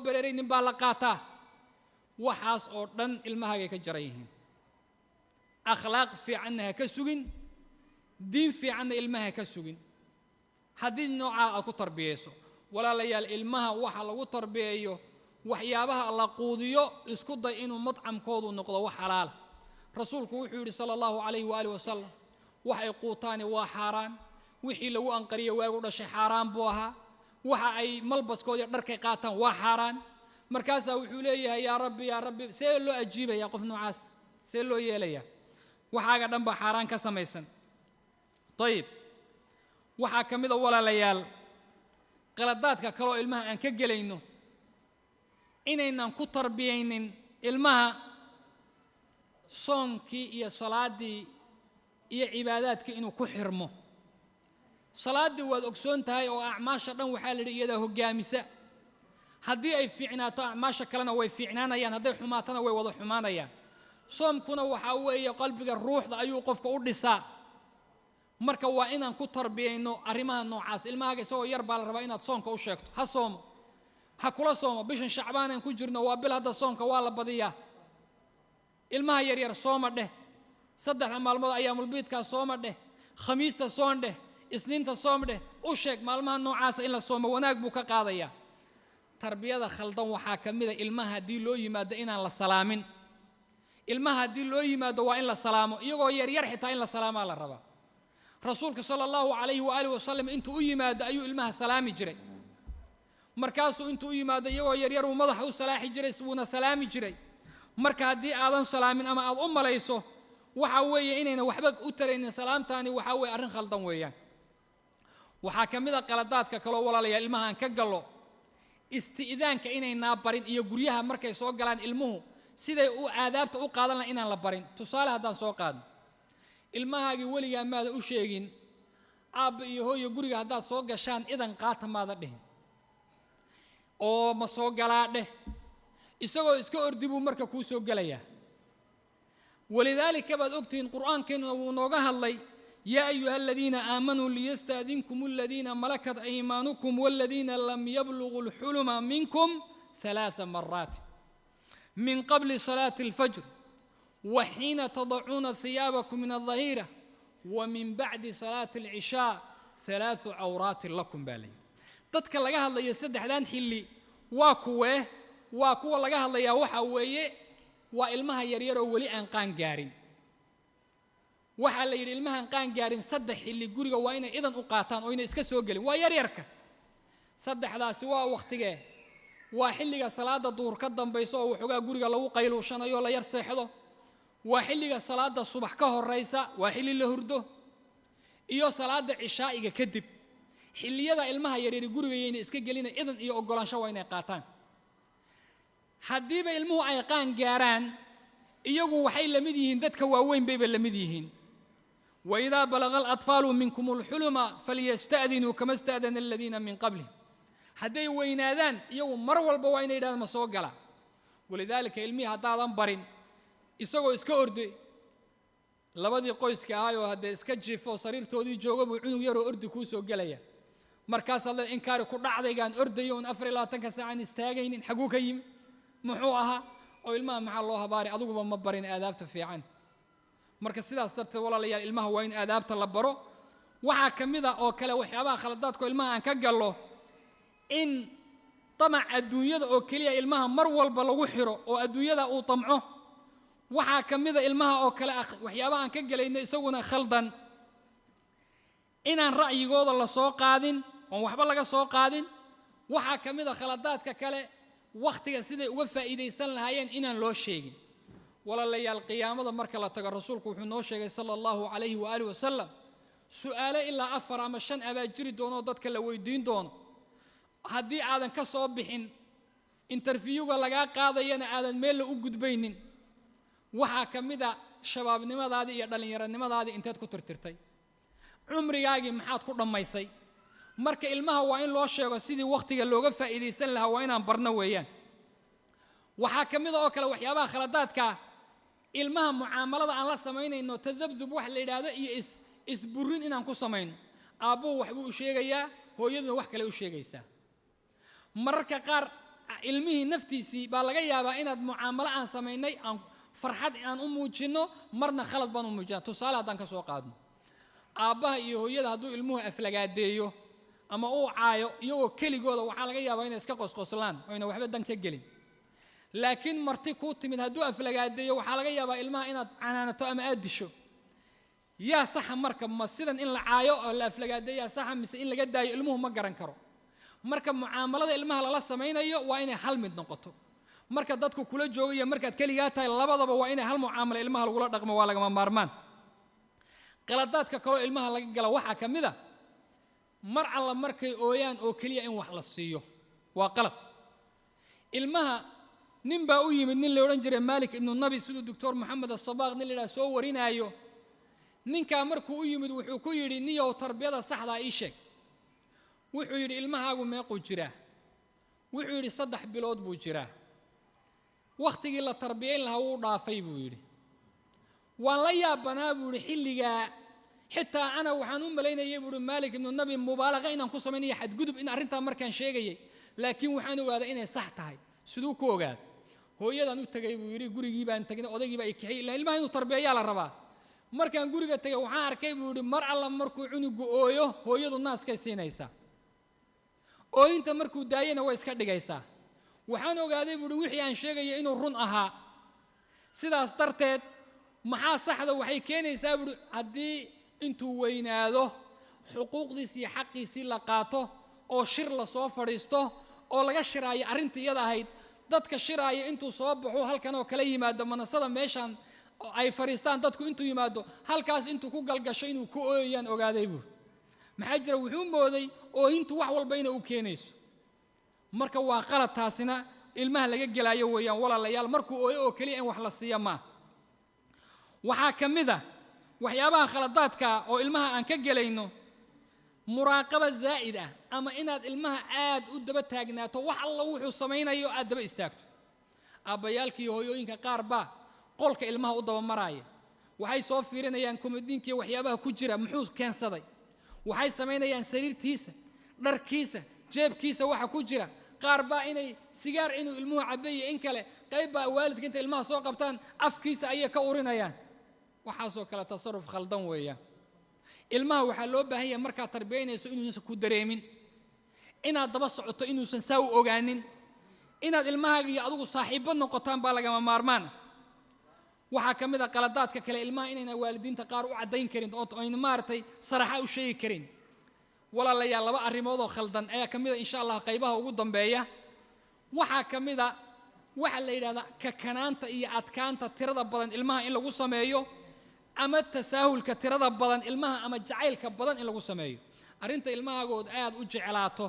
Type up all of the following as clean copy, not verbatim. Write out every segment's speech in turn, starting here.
bereeraynin baa la qaataa waxaas oo dhan ilmahaaga ka jaran yihiin akhlaaq fiicanna ha ka sugin diin fiicanna ilmaha ka sugin haddii noocaa aad ku tarbiyeyso walaalayaal ilmaha waxa lagu tarbiyeeyo waxyaabaha la quudiyo isku day inuu madcamkoodu noqdo wax xalaal rasuulku wuxuu yiri sallallahu alayhi wa alihi wasallam waxay quutaani waa xaraan wixii lagu anqariyo waagu dhashay xaraan buu ahaa waxa ay malbaskooda dharkay qaataan waa xaraan markaas wuxuu leeyahay yaa rabbi see loo ajiibaya qof noocaas see loo yeelaya waxaaga dhan ba xaraan ka samaysan طيب waxa kamida walaalayaal qaladaadka kale oo ilmaha aan ka galayno inaynan ku tarbiyeynin ilmaha soomkii iyo salaadii iyo cibaadaadkii inuu ku xirmo salaadii waad ogsoon tahay oo acmaasha dhan waxa la yiraahdaa hogaamisa haddii ay fiicnaato acmaasha kalena way fiicnaanayaan hadday xumaatana way wada xumaanayaan soomkuna waxa weeye qalbiga ruuxda ayuu qofka u dhisaa marka waa inaan ku tarbiyeyno arrimaha noocaas ilmahaaga isagoo yar baa la rabaa inaad soonka u sheegto ha soomo ha kula soomo bishan shacbaan aan ku jirno waa bil hadda soonka waa la badiyaa ilmaha yar yar sooma dheh saddex maalmood ayaamul biidka sooma dheh khamiista soon dheh isniinta soom dheh u sheeg maalmaha noocaas in la soomo wanaag buu ka qaadayaa tarbiyada khaldan waxaa kamida ilmaha haddii loo yimaado inaan la salaamin ilmaha haddii loo yimaado waa in la salaamo iyagoo yar yar xitaa in la salaamaa la rabaa rasuulka sallallahu alayhi wa alihi wasallam intuu u yimaado ayuu ilmaha salaami jiray markaasuu intuu u yimaado iyagoo yar yar uu madaxa u salaaxi jiray wuuna salaami jiray marka haddii aadan salaamin ama aad u malayso waxa weeye inayna waxba u taraynin salaamtaani waxa weeye arrin khaldan weeyaan waxaa kamida qaladaadka kale oo walaalayaal ilmaha aan ka galo istiidaanka inayna barin iyo guryaha markay soo galaan ilmuhu siday u aadaabta u qaadan lahayn inaan la barin tusaale haddaan soo qaadno ilmahaagi weligaa maada u sheegin aabba iyo hooyo guriga haddaad soo gashaan idan qaata maada dhihin oo ma soo galaa dheh isagoo iska ordi buu marka kuu soo gelayaa walidaalika baad ogtihiin qur'aankeenuna wuu nooga hadlay yaa ayuha aladiina aamanuu liyastaadinkum aladiina malakat aymaanukum waladiina lam yabluguu lxuluma minkum 3 maraat min qabli salaati alfajr وحين تضعون ثيابكم من الظهيرة ومن بعد صلاة العشاء 3 عورات لكم بالي dadka laga hadlayo saddexdan xilli waa kuwa laga hadlaya waxa weeye waa ilmaha yar yar oo wali aan qaan gaarin waxa la yiri ilmaha aan qaan gaarin saddex xilli guriga waa inay idan u qaataan oo inay iska soo galin waa yar yarka saddexdaasi waa waqtigee waa xilliga salaada duhur ka dambayso oo waxoogaa guriga lagu qayluushanayo la yar seexdo waa xilliga salaada subax ka horeysa waa xilli la hurdo iyo salaada cishaa'iga kadib xilliyada ilmaha yar yar guriga inay iska gelina idan iyo ogolaansho waa inay qaataan haddiiba ilmuhu ay qaan gaaraan iyagu waxay la mid yihiin dadka waaweyn bayba la mid yihiin وإذا بلغ الأطفال منكم الحلم فليستأذنوا كما استأذن الذين من قبلهم هدي وينادان يوم مروا البوين إلى مسوقلا ولذلك علمي هذا برين isagoo iska orday labadii qoyska ahaayoo hadda iska jiifo sariirtoodii jooga buu cunug yar oo ordi ku soo galaya markaas alla inkaari ku dhacdaygaan ordayo 24 saacan istaagaynin xaguu ka yimi muxuu ahaa oo ilmaha maxaa loo habaari adiguba ma barin aadaabta fiican marka sidaas darteed walaalayaal ilmaha waa in aadaabta la baro waxa kamida oo kale waxyaabaha khaladaadka ilmaha aan ka gallo in tamac adduunyada oo kaliya ilmaha mar walba lagu xiro oo adduunyada uu tamco waxa kamida ilmaha oo kale waxyaabaha aan ka galayno isaguna khaldan inaan ra'yigooda la soo qaadin oo waxba laga soo qaadin waxa kamida khaladaadka kale waqtiga siday uga faa'iideysan lahaayeen inaan loo sheegin walaalayaal qiyaamada marka la tago rasuulku wuxuu noo sheegay sallallahu alayhi wa alihi wasallam su'aalo ilaa 4 ama 5 abaa jiri doono dadka la weydiin doono haddii aadan ka soo bixin interviewga laga qaadayana aadan meel u gudbaynin waxa kamida shabaabnimadaadii iyo dhalinyaranimadaadii inteed ku tirtirtay umrigaagii maxaad ku dhamaysay marka ilmaha waa in loo sheego sidii waqtiga looga faa'iideysan lahaa waa inaan barno weeyaan waxa kamida oo kale waxyaabaha khaladaadka ilmaha muaamalada aan la sameynayno tadabdub wax la yiraahdo iyo isburin inaan ku sameeyno aabbo wax buu sheegayaa hooyaduna wax kale u sheegaysaa mararka qaar ilmihii naftiisii baa laga yaabaa inaad mucaamalo aan samaynay aan farxad aan u muujino marna khalad baan u muujinaa tusaale haddaan ka soo qaadno aabbaha iyo hooyada hadduu ilmuhu aflagaadeeyo ama uu caayo iyagoo keligooda waxaa laga yaabaa inay iska qosqoslaan oo ayna waxba dan ka gelin laakiin marti kuu timid hadduu aflagaadeeyo waxaa laga yaabaa ilmaha inaad canaanato ama aad disho yaa saxa marka ma sidan in la caayo oo la aflagaadeeyaa saxa mise in laga daayo ilmuhu ma garan karo marka mucaamalada ilmaha lala samaynayo waa inay hal mid noqoto marka dadku kula joogaya markaad kaligaa tahay labadaba waa inay hal mucaamalo ilmaha lagula dhaqmo waa lagama maarmaan qaladaadka kaloo ilmaha laga gala waxaa ka mid a mar alla markay ooyaan oo keliya in wax la siiyo waa qalad ilmaha nin baa u yimid nin la odhan jiray maalik ibnu nabi siduu doctor maxamed asabaaq nin la yidhaha soo warinaayo ninkaa markuu u yimid wuxuu ku yidhi niyow tarbiyada saxdaa ii sheeg wuxuu yidhi ilmahaagu meequu jiraa wuxuu yidhi 3 bilood buu jiraa wakhtigii la tarbiyayn lahaa wuu dhaafay buu yidhi waan la yaabanaa buu yidhi xilligaa xitaa ana waxaan u malaynayay buu yidhi maalik ibnu nabi mubaalaqa inaan ku samaynayo xadgudub in arrintaa markaan sheegayay laakiin waxaan ogaaday inay sax tahay siduu ku ogaad hooyadaan u tagay buu yidhi gurigii baan tagnay odaygii baa i kaxay ilaa ilmaha inuu tarbiyayaa la rabaa markaan guriga tagay waxaan arkay buu yidhi mar alla markuu cunugu ooyo hooyadu naaskay siinaysaa ooyinta markuu daayana way iska dhigaysaa waxaan ogaaday buu yidhi wixii aan sheegayay inuu run ahaa sidaas darteed maxaa saxda waxay keenaysaa buu yidhi haddii intuu weynaado xuquuqdiisii iyo xaqiisii la qaato oo shir la soo fadhiisto oo laga shiraayo arrintii iyada ahayd dadka shiraaya intuu soo baxo halkan oo kala yimaado manasada meeshaan ay fariistaan dadku intuu yimaado halkaas intuu ku galgasho inuu ku ooyayaan ogaaday buu maxaa jira wuxuu mooday ooyintu wax walba inay u keenayso marka waa qalad taasina ilmaha laga gelaayo weeyaan walaalayaal markuu ooyo oo keliya in wax la siiya ma waxaa ka mid ah waxyaabaha khaladaadka oo ilmaha aan ka gelayno muraaqaba zaa'id ah ama inaad ilmaha aad u daba taagnaato wax alla wuxuu samaynayo aad daba istaagto aabbayaalka iyo hooyooyinka qaar baa qolka ilmaha u daba maraaya waxay soo fiirinayaan komadiinka iyo waxyaabaha ku jira muxuu keensaday waxay samaynayaan sariirtiisa dharkiisa jeebkiisa waxa ku jira qaar baa inay sigaar inuu ilmuhu cabeeyo in kale qayb baa waalidka inta ilmaha soo qabtaan afkiisa ayay ka urinayaan waxaasoo kale tasarruf khaldan weeyaan ilmaha waxaa loo baahan yahay markaad tarbiyaynayso inuusan ku dareemin inaad daba socoto inuusan saa u ogaanin inaad ilmahaaga iyo adigu saaxiibbo noqotaan baa lagama maarmaan waxaa ka mid a qaladaadka kale ilmaha inayna waalidiinta qaar u caddayn karin oo ayna maaragtay saraxa u sheegi karin walaalayaal 2 arrimood oo khaldan ayaa ka mid a insha allah qaybaha ugu dambeeya waxaa ka mid a waxa la yidhahdaa kakanaanta iyo adkaanta tirada badan ilmaha in lagu sameeyo ama tasaahulka tirada badan ilmaha ama jacaylka badan in lagu sameeyo arrinta ilmahaagood aad u jeclaato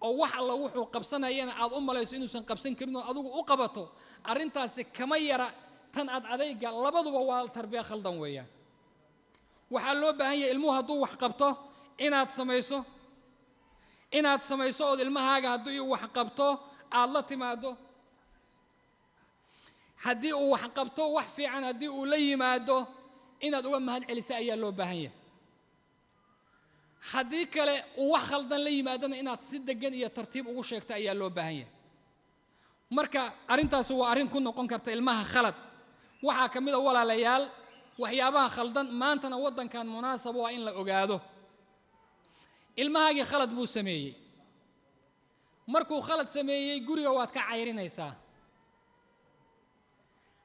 oo wax alla wuxuu qabsanayana aad u malayso inuusan qabsan karin oo adigu u qabato arrintaasi kama yara tan aad adayga labaduba waa tarbiya khaldan weeyaan waxaa loo baahan yahay ilmuhu hadduu wax qabto inaad samayso ood ilmahaaga hadduu wax qabto aad la timaado haddii uu wax qabto wax fiican haddii uu la yimaado inaad uga mahad celiso ayaa loo baahan yahay haddii kale uu wax khaldan la yimaadana inaad si degan iyo tartiib ugu sheegto ayaa loo baahan yahay marka arrintaasi waa arrin ku noqon karta ilmaha khalad waxaa ka mid a walaalayaal waxyaabaha khaldan maantana waddankan munaasab waa in la ogaado ilmahaagii khalad buu sameeyey markuu khalad sameeyey guriga waad ka cayrinaysaa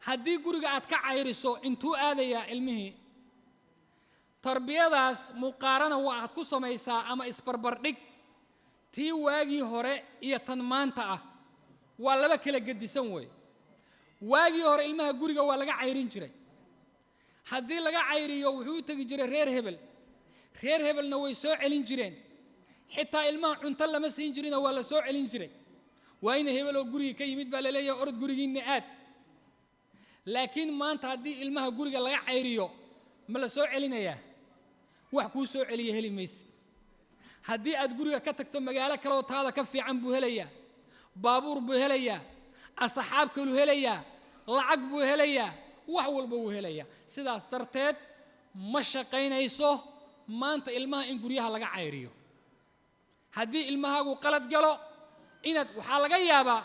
haddii guriga aad ka cayriso intuu aadayaa ilmihii tarbiyadaas muqaarana waa aad ku samaysaa ama isbarbardhig tii waagii hore iyo tan maanta ah waa laba kala gedisan wey waagii hore ilmaha guriga waa laga cayrin jiray haddii laga cayriyo wuxuu u tegi jiray reer hebelna way soo celin jireen xitaa ilmaha cunto lama siin jirinoo waa la soo celin jiray waa ina hebeloo guriga ka yimid baa la leeyahay orod gurigiinna aad laakiin maanta haddii ilmaha guriga laga cayriyo ma la soo celinayaa wax kuu soo celiya heli maysid haddii aad guriga ka tagto magaalo kaleoo taada ka fiican buu helayaa baabuur buu helayaa asxaab kaluu helayaa lacag buu helayaa wax walba wuu helayaa sidaas darteed ma shaqaynayso maanta ilmaha in guryaha laga cayriyo haddii ilmahaagu qalad galo inaad waxaa laga yaabaa